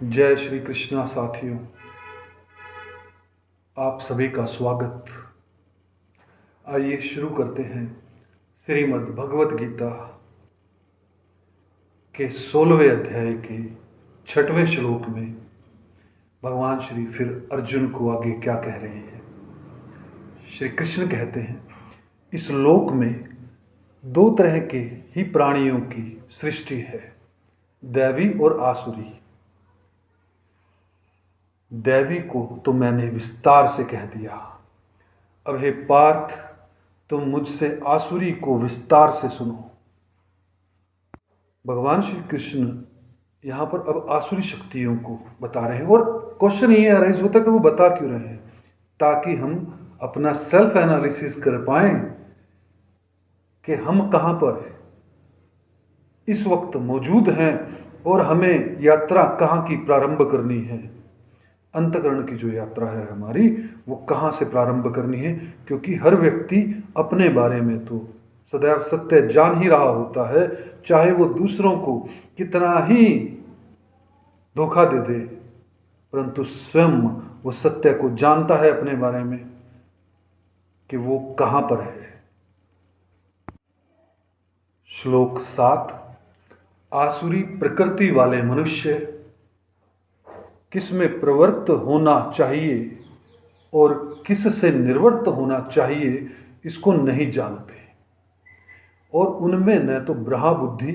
जय श्री कृष्णा साथियों, आप सभी का स्वागत। आइए शुरू करते हैं श्रीमद् भगवत गीता के 16वें अध्याय के 6वें श्लोक में भगवान श्री फिर अर्जुन को आगे क्या कह रहे हैं। श्री कृष्ण कहते हैं, इस लोक में दो तरह के ही प्राणियों की सृष्टि है, दैवी और आसुरी। दैवी को तो मैंने विस्तार से कह दिया, अब हे पार्थ तुम मुझसे आसुरी को विस्तार से सुनो। भगवान श्री कृष्ण यहाँ पर अब आसुरी शक्तियों को बता रहे हैं और क्वेश्चन ये अराइज होता है कि वो बता क्यों रहे हैं, ताकि हम अपना सेल्फ एनालिसिस कर पाएं कि हम कहाँ पर इस वक्त मौजूद हैं और हमें यात्रा कहाँ की प्रारंभ करनी है। अंतकरण की जो यात्रा है हमारी, वो कहाँ से प्रारंभ करनी है, क्योंकि हर व्यक्ति अपने बारे में तो सदैव सत्य जान ही रहा होता है, चाहे वो दूसरों को कितना ही धोखा दे दे, परंतु स्वयं वो सत्य को जानता है अपने बारे में कि वो कहाँ पर है। श्लोक 7, आसुरी प्रकृति वाले मनुष्य किस में प्रवृत्त होना चाहिए और किस से निर्वृत्त होना चाहिए इसको नहीं जानते, और उनमें न तो ब्रहा बुद्धि,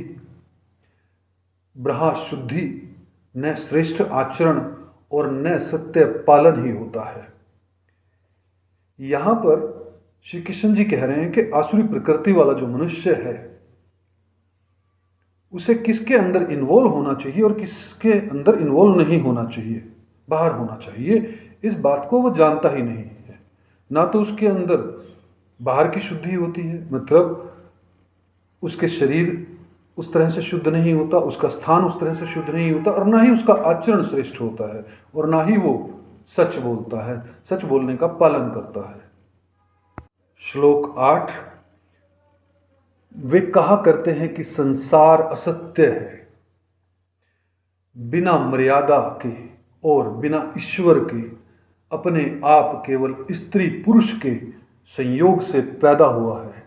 ब्रहा शुद्धि, न श्रेष्ठ आचरण और न सत्य पालन ही होता है। यहां पर श्री कृष्ण जी कह रहे हैं कि आसुरी प्रकृति वाला जो मनुष्य है उसे किसके अंदर इन्वॉल्व होना चाहिए और किसके अंदर इन्वॉल्व नहीं होना चाहिए, बाहर होना चाहिए, इस बात को वो जानता ही नहीं है। ना तो उसके अंदर बाहर की शुद्धि होती है, मतलब उसके शरीर उस तरह से शुद्ध नहीं होता, उसका स्थान उस तरह से शुद्ध नहीं होता, और ना ही उसका आचरण श्रेष्ठ होता है, और ना ही वो सच बोलता है, सच बोलने का पालन करता है। श्लोक 8, वे कहा करते हैं कि संसार असत्य है, बिना मर्यादा के और बिना ईश्वर के अपने आप केवल स्त्री पुरुष के संयोग से पैदा हुआ है,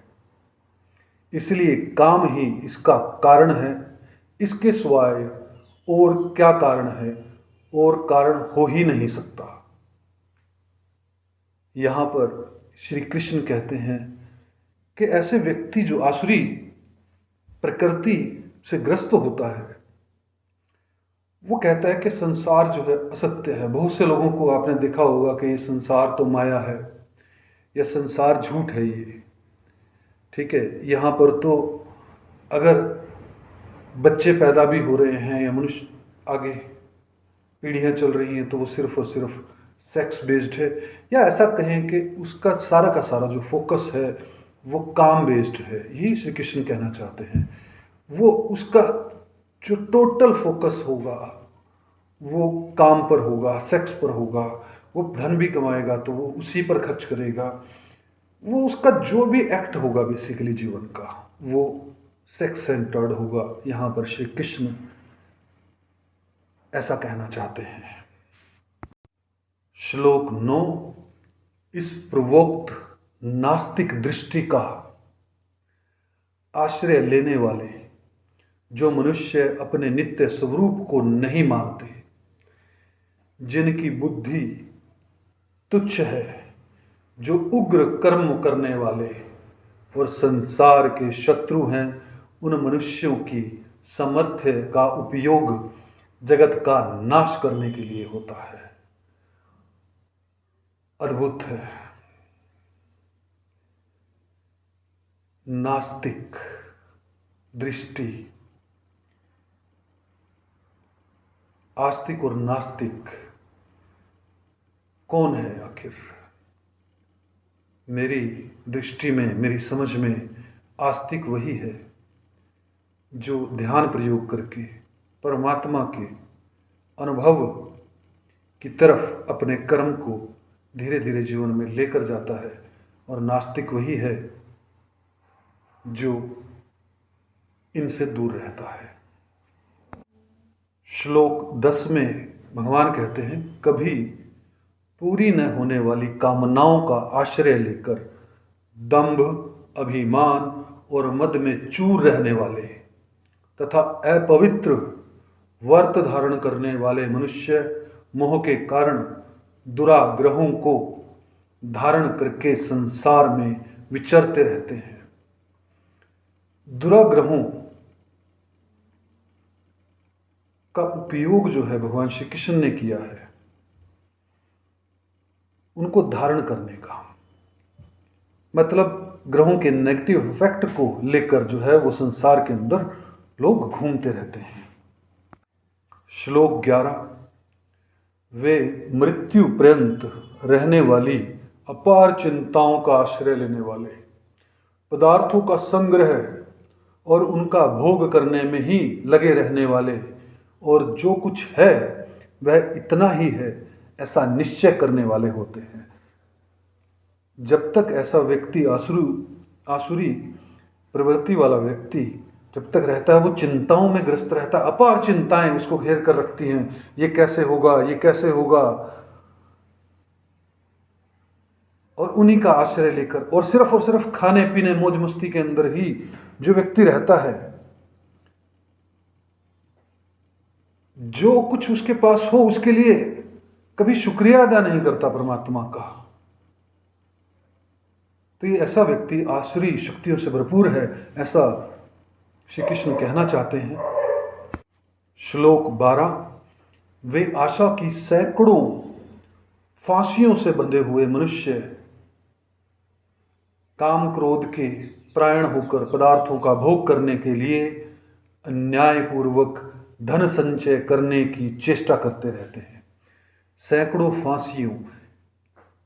इसलिए काम ही इसका कारण है, इसके सिवाय और क्या कारण है, और कारण हो ही नहीं सकता। यहां पर श्री कृष्ण कहते हैं कि ऐसे व्यक्ति जो आसुरी प्रकृति से ग्रस्त होता है, वो कहता है कि संसार जो है असत्य है। बहुत से लोगों को आपने देखा होगा कि ये संसार तो माया है, या संसार झूठ है ये, ठीक है। यहाँ पर तो अगर बच्चे पैदा भी हो रहे हैं या मनुष्य आगे पीढ़ियाँ चल रही हैं तो वो सिर्फ और सिर्फ सेक्स बेस्ड है, या ऐसा कहें कि उसका सारा का सारा जो फोकस है वो काम बेस्ड है। यही श्री कृष्ण कहना चाहते हैं। वो उसका जो टोटल फोकस होगा वो काम पर होगा, सेक्स पर होगा। वो धन भी कमाएगा तो वो उसी पर खर्च करेगा। वो उसका जो भी एक्ट होगा बेसिकली जीवन का, वो सेक्स सेंटर्ड होगा। यहाँ पर श्री कृष्ण ऐसा कहना चाहते हैं। श्लोक 9, इस पूर्वोक्त नास्तिक दृष्टि का आश्रय लेने वाले जो मनुष्य अपने नित्य स्वरूप को नहीं मानते, जिनकी बुद्धि तुच्छ है, जो उग्र कर्म करने वाले और संसार के शत्रु हैं, उन मनुष्यों की सामर्थ्य का उपयोग जगत का नाश करने के लिए होता है। अद्भुत है। नास्तिक दृष्टि, आस्तिक और नास्तिक कौन है आखिर? मेरी दृष्टि में, मेरी समझ में आस्तिक वही है जो ध्यान प्रयोग करके परमात्मा के अनुभव की तरफ अपने कर्म को धीरे धीरे जीवन में लेकर जाता है, और नास्तिक वही है जो इनसे दूर रहता है। श्लोक 10 में भगवान कहते हैं, कभी पूरी न होने वाली कामनाओं का आश्रय लेकर दंभ, अभिमान और मद में चूर रहने वाले तथा अपवित्र व्रत धारण करने वाले मनुष्य मोह के कारण दुराग्रहों को धारण करके संसार में विचरते रहते हैं। दुराग्रहों का उपयोग जो है भगवान श्री कृष्ण ने किया है उनको धारण करने का, मतलब ग्रहों के नेगेटिव इफेक्ट को लेकर जो है वो संसार के अंदर लोग घूमते रहते हैं। श्लोक 11, वे मृत्यु पर्यंत रहने वाली अपार चिंताओं का आश्रय लेने वाले, पदार्थों का संग्रह और उनका भोग करने में ही लगे रहने वाले और जो कुछ है वह इतना ही है ऐसा निश्चय करने वाले होते हैं। जब तक ऐसा व्यक्ति आसुरी प्रवृत्ति वाला व्यक्ति जब तक रहता है वो चिंताओं में ग्रस्त रहता है, अपार चिंताएं उसको घेर कर रखती हैं, ये कैसे होगा, ये कैसे होगा, और उन्हीं का आश्रय लेकर और सिर्फ खाने पीने मौज मस्ती के अंदर ही जो व्यक्ति रहता है, जो कुछ उसके पास हो उसके लिए कभी शुक्रिया अदा नहीं करता परमात्मा का, तो ये ऐसा व्यक्ति आसुरी शक्तियों से भरपूर है, ऐसा श्री कृष्ण कहना चाहते हैं। श्लोक 12, वे आशा की सैकड़ों फांसियों से बंधे हुए मनुष्य काम क्रोध के प्राण होकर पदार्थों का भोग करने के लिए अन्यायपूर्वक धन संचय करने की चेष्टा करते रहते हैं। सैकड़ों फांसियों,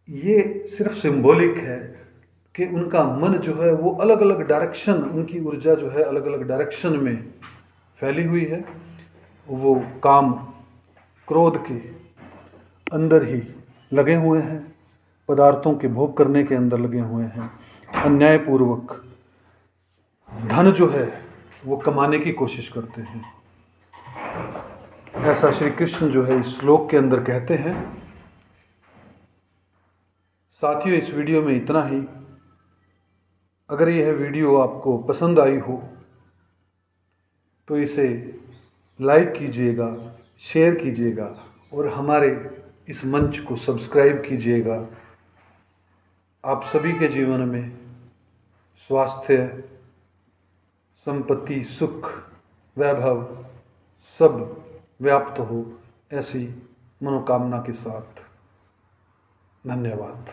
ये सिर्फ सिंबॉलिक है कि उनका मन जो है वो अलग अलग डायरेक्शन, उनकी ऊर्जा जो है अलग अलग डायरेक्शन में फैली हुई है। वो काम क्रोध के अंदर ही लगे हुए हैं, पदार्थों के भोग करने के अंदर लगे हुए हैं, अन्यायपूर्वक धन जो है वो कमाने की कोशिश करते हैं, ऐसा श्री कृष्ण जो है इस श्लोक के अंदर कहते हैं। साथियों, इस वीडियो में इतना ही। अगर यह वीडियो आपको पसंद आई हो तो इसे लाइक कीजिएगा, शेयर कीजिएगा और हमारे इस मंच को सब्सक्राइब कीजिएगा। आप सभी के जीवन में स्वास्थ्य, संपत्ति, सुख, वैभव सब व्याप्त हो, ऐसी मनोकामना के साथ। धन्यवाद।